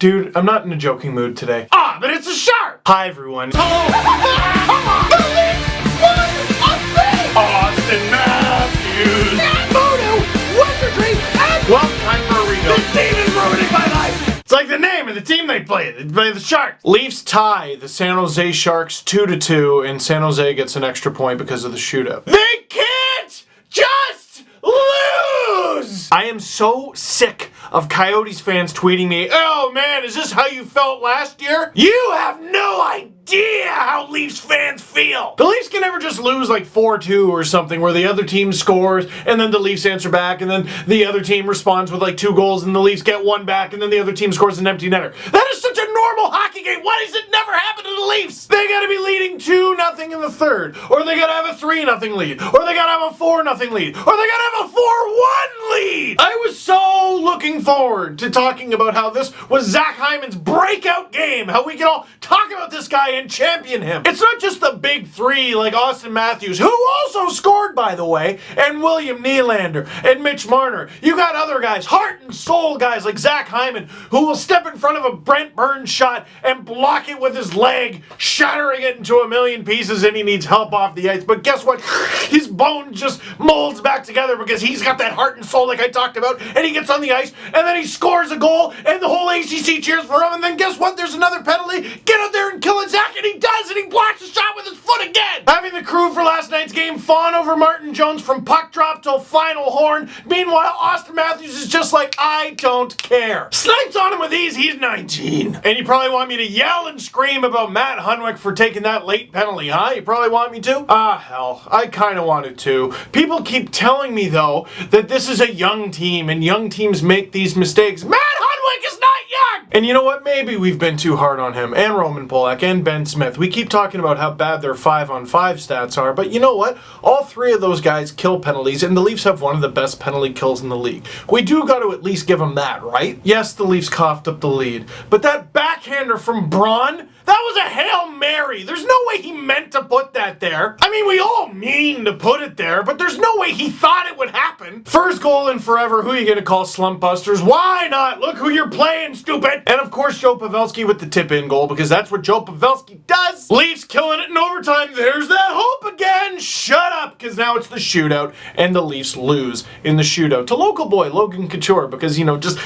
Dude, I'm not in a joking mood today. Ah, but it's a shark! Hi, everyone. Austin Matthews! Well, time for a rebuild. This team is ruining my life! It's like the name of the team they play. They play the Sharks. Leafs tie the San Jose Sharks 2-2, and San Jose gets an extra point because of the shootout. They can't just lose! I am so sick of Coyotes fans tweeting me, "Oh man, is this how you felt last year?" You have no idea how Leafs fans feel! The Leafs can never just lose like 4-2 or something where the other team scores and then the Leafs answer back and then the other team responds with like 2 goals and the Leafs get 1 back and then the other team scores an empty netter. That is such a normal hockey game. Why does it never happen to the Leafs? They gotta be leading 2-0 in the third, or they gotta have a 3-0 lead, or they gotta have a 4-0 lead, or they gotta have a 4-1 lead! I was so looking forward to talking about how this was Zach Hyman's breakout game, how we can all talk about this guy and champion him. It's not just the big 3 like Austin Matthews, who also scored, by the way, and William Nylander and Mitch Marner. You got other guys, heart and soul guys like Zach Hyman, who will step in front of a Brent Burns shot and block it with his leg, shattering it into a million pieces, and he needs help off the ice. But guess what? His bone just molds back together because he's got that heart and soul like I talked about, and he gets on the ice, and then he scores a goal, and the whole ACC cheers for him, and then guess what? There's another penalty. Get out there and kill it, Zach, and he does, and he blocks the shot with his foot again. Having the crew for last night's game fawn over Martin Jones from puck drop till final horn. Meanwhile, Austin Matthews is just like, I don't care. Snipes on him with ease, he's 19. And you probably want me to yell and scream about Matt Hunwick for taking that late penalty, huh? You probably want me to? Ah, hell, I kind of wanted to. People keep telling me, though, that this is a young team, and young teams make these mistakes. Matt Hunwick is not young! And you know what? Maybe we've been too hard on him, and Roman Polak, and Ben Smith. We keep talking about how bad their 5-on-5 stats are, but you know what? All 3 of those guys kill penalties, and the Leafs have one of the best penalty kills in the league. We do got to at least give them that, right? Yes, the Leafs coughed up the lead, but that backhander from Braun, that was a Hail Mary. There's no way he meant to put that there. I mean, we all mean to put it there, but there's no way he thought it would happen. First goal in forever. Who are you going to call slump busters? Why not? Look who you're playing, stupid. And of course, Joe Pavelski with the tip-in goal, because that's what Joe Pavelski does. Leafs killing it in overtime. There's that hope again. Shut up, because now it's the shootout, and the Leafs lose in the shootout to local boy Logan Couture, because, you know, just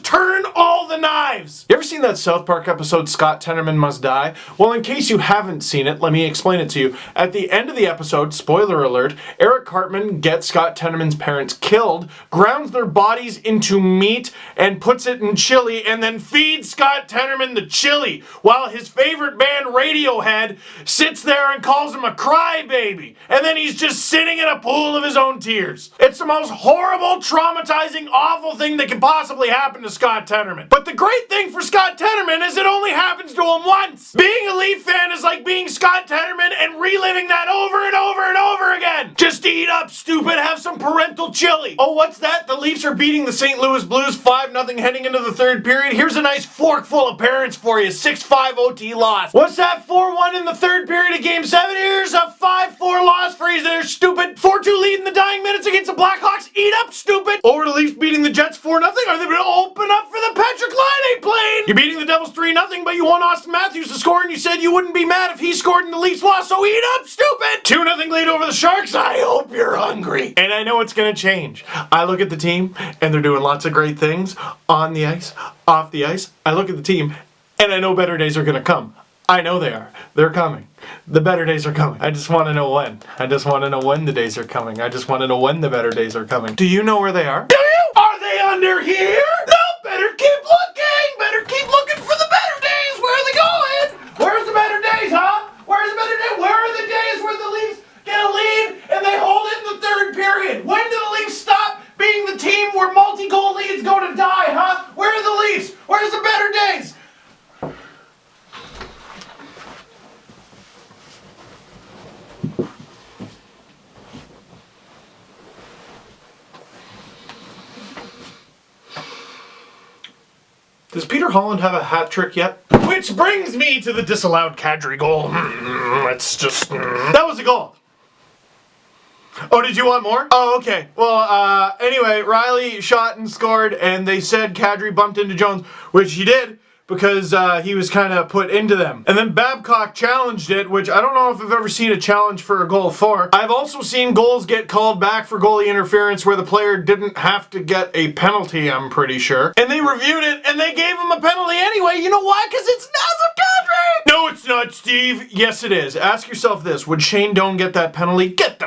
turn all the knives. You ever seen that South Park episode, Scott Tenorman Must Die? Well, in case you haven't seen it, let me explain it to you. At the end of the episode, spoiler alert, Eric Cartman gets Scott Tenorman's parents killed, grounds their bodies into meat, and puts it in chili, and then feeds Scott Tenorman the chili, while his favorite band, Radiohead, sits there and calls him a crybaby. And then he's just sitting in a pool of his own tears. It's the most horrible, traumatizing, awful thing that could possibly happen to Scott Tenorman. But the great thing for Scott Tenorman is it only happens to him once. Being a Leaf fan is like being Scott Tenorman and reliving that over and over and over again. Just eat up, stupid. Have some parental chili. Oh, what's that? The Leafs are beating the St. Louis Blues 5-0 heading into the 3rd period. Here's a nice forkful of parents for you. 6-5 OT loss. What's that? 4-1 in the 3rd period of Game 7. Here's a 5-4 loss for you there, stupid. 4-2 lead in the dying minutes against the Blackhawks. Eat up, stupid. Over the Leafs beating the Jets 4-0. Are they going to open up for the Patrick Laine plane? You're beating the Devils 3-0, but you want Austin Matthews to score, and you said you wouldn't be mad if he scored and the Leafs lost, so eat up, stupid! 2-0 lead over the Sharks. I hope you're hungry. And I know it's gonna change. I look at the team, and they're doing lots of great things on the ice, off the ice. I look at the team, and I know better days are gonna come. I know they are. They're coming. The better days are coming. I just want to know when. I just want to know when the days are coming. I just want to know when the better days are coming. Do you know where they are? Do you? Are they under here? No, better keep looking. Better keep looking for the better days. Where are they going? Where's the better days, huh? Where's the better days? Where are the days where the Leafs get a lead and they hold it in the 3rd period? When do the Leafs stop being the team where multi-goal leads go to die, huh? Where are the Leafs? Where's the better days? Does Peter Holland have a hat trick yet? Which brings me to the disallowed Kadri goal. It's just... That was a goal. Oh, did you want more? Oh, okay. Well, anyway, Riley shot and scored, and they said Kadri bumped into Jones, which he did, because he was kind of put into them. And then Babcock challenged it, which I don't know if I've ever seen a challenge for a goal for. I've also seen goals get called back for goalie interference where the player didn't have to get a penalty, I'm pretty sure. And they reviewed it, and they gave him a penalty anyway. You know why? Because it's Nazem Kadri! No, it's not, Steve. Yes, it is. Ask yourself this. Would Shane Doan get that penalty? Get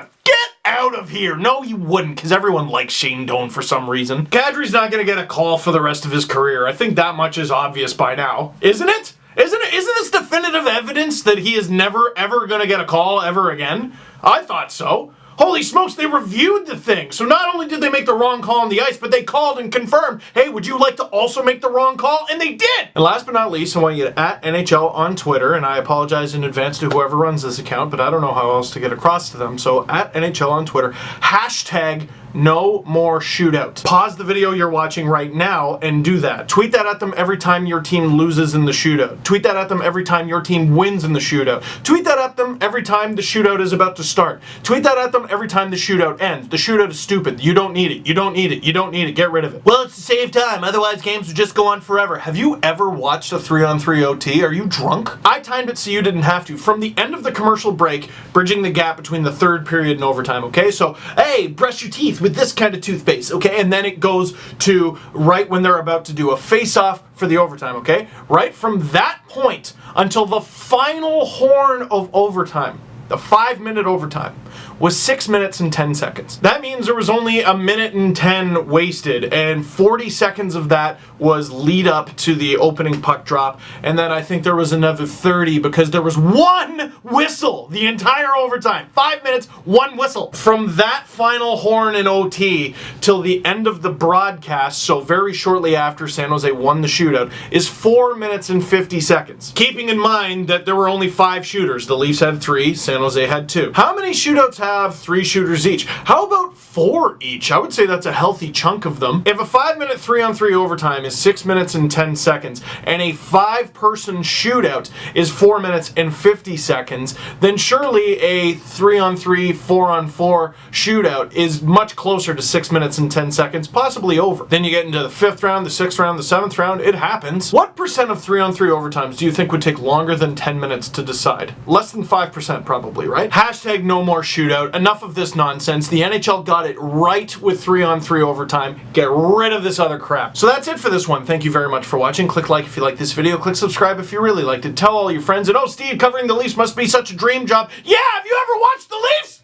out of here. No, you wouldn't, because everyone likes Shane Doan for some reason. Kadri's not going to get a call for the rest of his career. I think that much is obvious by now. Isn't it? Isn't this definitive evidence that he is never, ever going to get a call ever again? I thought so. Holy smokes, they reviewed the thing. So not only did they make the wrong call on the ice, but they called and confirmed, hey, would you like to also make the wrong call? And they did! And last but not least, I want you to @NHL on Twitter, and I apologize in advance to whoever runs this account, but I don't know how else to get across to them. So @NHL on Twitter, hashtag no more shootout. Pause the video you're watching right now and do that. Tweet that at them every time your team loses in the shootout. Tweet that at them every time your team wins in the shootout. Tweet that at them every time the shootout is about to start. Tweet that at them every time the shootout ends. The shootout is stupid. You don't need it. You don't need it. You don't need it. Get rid of it. Well, it's to save time. Otherwise, games would just go on forever. Have you ever watched a 3-on-3 OT? Are you drunk? I timed it so you didn't have to. From the end of the commercial break, bridging the gap between the third period and overtime, okay? So, hey, brush your teeth with this kind of toothpaste, okay? And then it goes to right when they're about to do a face-off for the overtime, okay? Right from that point until the final horn of overtime, the 5-minute overtime, was 6 minutes and 10 seconds. That means there was only 1 minute and 10 wasted, and 40 seconds of that was lead up to the opening puck drop, and then I think there was another 30 because there was one whistle the entire overtime. 5 minutes, one whistle. From that final horn in OT till the end of the broadcast, so very shortly after San Jose won the shootout, is 4 minutes and 50 seconds. Keeping in mind that there were only 5 shooters. The Leafs had 3, San Jose had 2. How many shootouts have 3 shooters each? How about 4 each? I would say that's a healthy chunk of them. If a 5-minute 3-on-3 overtime is 6 minutes and 10 seconds, and a 5-person shootout is 4 minutes and 50 seconds, then surely a 3-on-3, 4-on-4 shootout is much closer to 6 minutes and 10 seconds, possibly over. Then you get into the 5th round, the 6th round, the 7th round, it happens. What percent of 3-on-3 overtimes do you think would take longer than 10 minutes to decide? Less than 5% probably, right? Hashtag no more shootout. Enough of this nonsense. The NHL got it right with 3-on-3 overtime. Get rid of this other crap. So that's it for this one. Thank you very much for watching. Click like if you like this video. Click subscribe if you really liked it. Tell all your friends. And oh, Steve, covering the Leafs must be such a dream job. Yeah, have you ever watched the Leafs?